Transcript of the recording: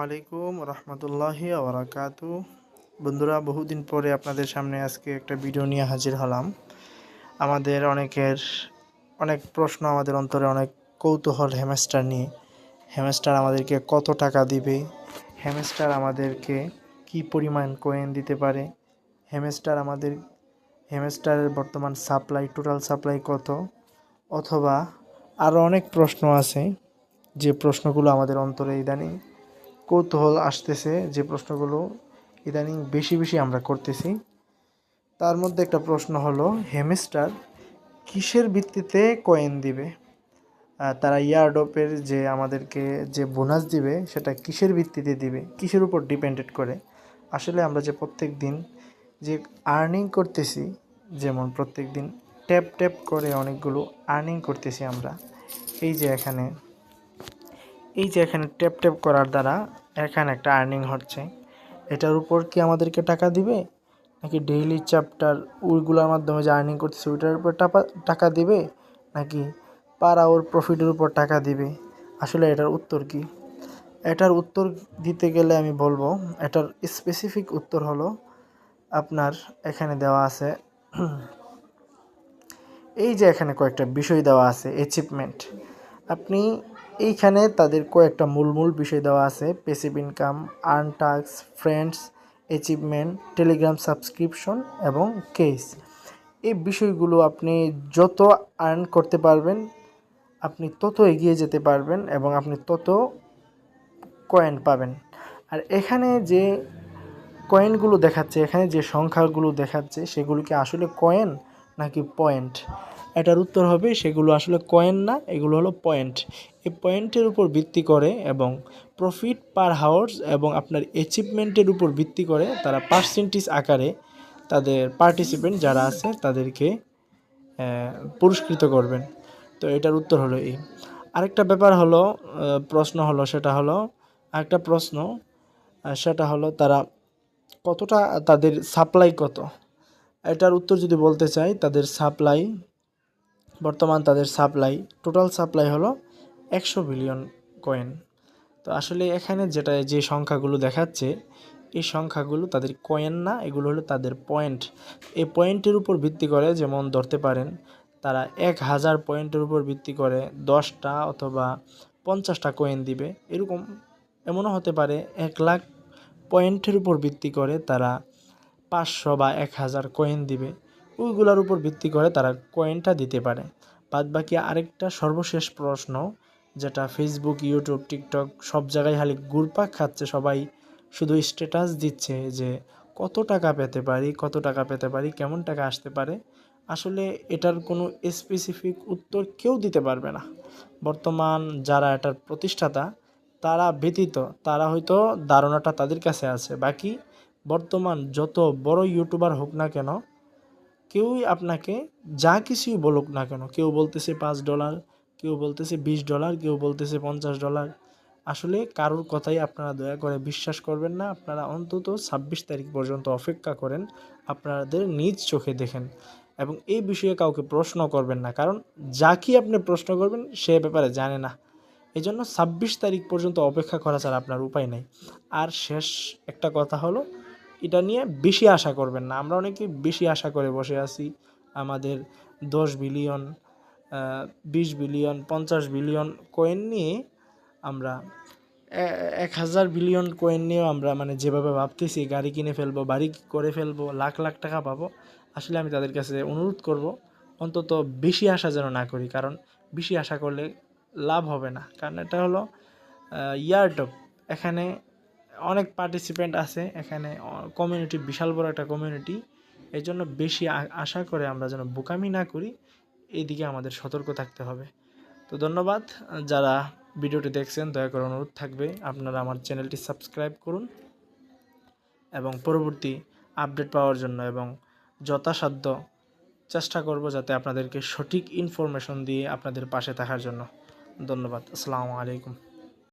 আলাইকুম রহমতুল্লাহি ওবরাকাতু। বন্ধুরা, বহুদিন পরে আপনাদের সামনে আজকে একটা ভিডিও নিয়ে হাজির হলাম। আমাদের অনেকের অনেক প্রশ্ন, আমাদের অন্তরে অনেক কৌতূহল হ্যামস্টার নিয়ে। হ্যামস্টার আমাদেরকে কত টাকা দিবে, হ্যামস্টার আমাদেরকে কি পরিমাণ কয়েন দিতে পারে, হ্যামস্টারের বর্তমান সাপ্লাই, টোটাল সাপ্লাই কত, অথবা আরও অনেক প্রশ্ন আছে যে প্রশ্নগুলো আমাদের অন্তরে ইদানিং কৌতূহল আসতেছে, যে প্রশ্নগুলো ইদানিং বেশি বেশি আমরা করতেছি। তার মধ্যে একটা প্রশ্ন হলো, হ্যামস্টার কিসের ভিত্তিতে কয়েন দিবে? তারা ইয়ারডপের যে আমাদেরকে যে বোনাস দিবে সেটা কিসের ভিত্তিতে দিবে, কিসের উপর ডিপেন্ডেড করে? আসলে আমরা যে প্রত্যেক দিন যে আর্নিং করতেছি, যেমন প্রত্যেক দিন ট্যাপ ট্যাপ করে অনেকগুলো আর্নিং করতেছি আমরা, এই যে এখানে ট্যাপ ট্যাপ করার দ্বারা এখানে একটা আর্নিং হচ্ছে, এটার উপর কি আমাদেরকে টাকা দিবে, নাকি ডেইলি চ্যাপ্টার ওইগুলোর মাধ্যমে যে আর্নিং করতেছে ওইটার উপর টাকা দিবে, নাকি পার আওয়ার প্রফিটের উপর টাকা দিবে? আসলে এটার উত্তর কি? এটার উত্তর দিতে গেলে আমি বলবো, এটার স্পেসিফিক উত্তর হলো আপনার এখানে দেওয়া আছে। এই যে এখানে কয়েকটা বিষয় দেওয়া আছে, অ্যাচিভমেন্ট। আপনি এইখানে তাদের কয়েকটা মূল বিষয় দেওয়া আছে: passive income, earn task, friends, achievement, Telegram subscription এবং কেস। এই বিষয়গুলো আপনি যত আর্ন করতে পারবেন, আপনি তত এগিয়ে যেতে পারবেন এবং আপনি তত কয়েন পাবেন। আর এখানে যে কয়েনগুলো দেখাচ্ছে, এখানে যে সংখ্যাগুলো দেখাচ্ছে, সেগুলো কি আসলে কয়েন নাকি পয়েন্ট? এটার উত্তর হবে, সেগুলো আসলে কয়েন না, এগুলো হলো পয়েন্ট। এই পয়েন্টের উপর ভিত্তি করে এবং প্রফিট পার হাওয়ার্স এবং আপনার অ্যাচিভমেন্টের উপর ভিত্তি করে তারা পার্সেন্টেজ আকারে তাদের পার্টিসিপেন্ট যারা আছে তাদেরকে পুরস্কৃত করবেন। তো এটার উত্তর হলো এই। আরেকটা ব্যাপার হলো, প্রশ্ন হলো, সেটা হলো আরেকটা প্রশ্ন, সেটা হলো তারা কতটা, তাদের সাপ্লাই কত? এটার উত্তর যদি বলতে চাই, তাদের সাপ্লাই বর্তমান টোটাল সাপ্লাই হলো 100 বিলিয়ন কয়েন। তো আসলে এখানে যে সংখ্যাগুলো দেখাচ্ছে, এই সংখ্যাগুলো তাদের কয়েন না, এগুলো হলো তাদের পয়েন্ট। এই পয়েন্টের উপর ভিত্তি করে, যেমন ধরতে পারেন তারা 1000 পয়েন্টের উপর ভিত্তি করে 10টা অথবা 50টা কয়েন দিবে, এমনও হতে পারে 1 লাখ পয়েন্টের উপর ভিত্তি করে তারা 500 বা 1000 কয়েন দিবে। ওইগুলোর উপর ভিত্তি করে তারা কয়েনটা দিতে পারে। বাদবাকি আরেকটা সর্বশেষ প্রশ্ন, যেটা ফেসবুক, ইউটিউব, টিকটক সব জায়গায় খালি ঘুরপাক খাচ্ছে, সবাই শুধু স্ট্যাটাস দিচ্ছে যে কত টাকা পেতে পারি, কেমন টাকা আসতে পারে। আসলে এটার কোনো স্পেসিফিক উত্তর কেউ দিতে পারবে না। বর্তমান যারা এটার প্রতিষ্ঠাতা, তারা ব্যতীত, তারা হয়তো ধারণাটা তাদের কাছে আছে। বাকি বর্তমান যত বড় ইউটিউবার হোক না কেন, কেউই আপনাকে যা কিছুই বলুক না কেন, কেউ বলতেছে $5, কেউ বলতেছে $20, কেউ বলতেছে $50, আসলে কারোর কথাই আপনারা দয়া করে বিশ্বাস করবেন না। আপনারা অন্তত 26 তারিখ পর্যন্ত অপেক্ষা করেন, আপনাদের নিজ চোখে দেখেন এবং এই বিষয়ে কাউকে প্রশ্ন করবেন না, কারণ যাকে আপনি প্রশ্ন করবেন সে ব্যাপারে জানে না। এই জন্য 26 তারিখ পর্যন্ত অপেক্ষা করা ছাড়া আপনার উপায় নেই। আর শেষ একটা কথা হলো, এটা নিয়ে বেশি আশা করবেন না। আমরা অনেকে বেশি আশা করে বসে আছি। আমাদের 10 বিলিয়ন, 20 বিলিয়ন, 50 বিলিয়ন কয়েন নিয়ে আমরা 1000 বিলিয়ন কয়েন নিয়েও আমরা যেভাবে ভাবতেছি গাড়ি কিনে ফেলবো, বাড়ি করে ফেলবো, লাখ লাখ টাকা পাবো। আসলে আমি তাদের কাছে অনুরোধ করব, অন্তত বেশি আশা যেন না করি, কারণ বেশি আশা করলে লাভ হবে না। কারণ এটা হলো ইয়ারডপ, এখানে অনেক পার্টিসিপেন্ট আছে, এখানে কমিউনিটি বিশাল বড় একটা কমিউনিটি। এই জন্য বেশি আশা করে আমরা যেন বোকামি না করি, এইদিকে আমাদের সতর্ক থাকতে হবে। তো ধন্যবাদ যারা ভিডিওটি দেখছেন, দয়া করে অনুরোধ থাকবে আপনারা আমার চ্যানেলটি সাবস্ক্রাইব করুন এবং পরবর্তী আপডেট পাওয়ার জন্য এবং যথাসাধ্য চেষ্টা করব যাতে আপনাদেরকে সঠিক ইনফরমেশন দিয়ে আপনাদের পাশে থাকার জন্য। ধন্যবাদ। আসসালামু আলাইকুম।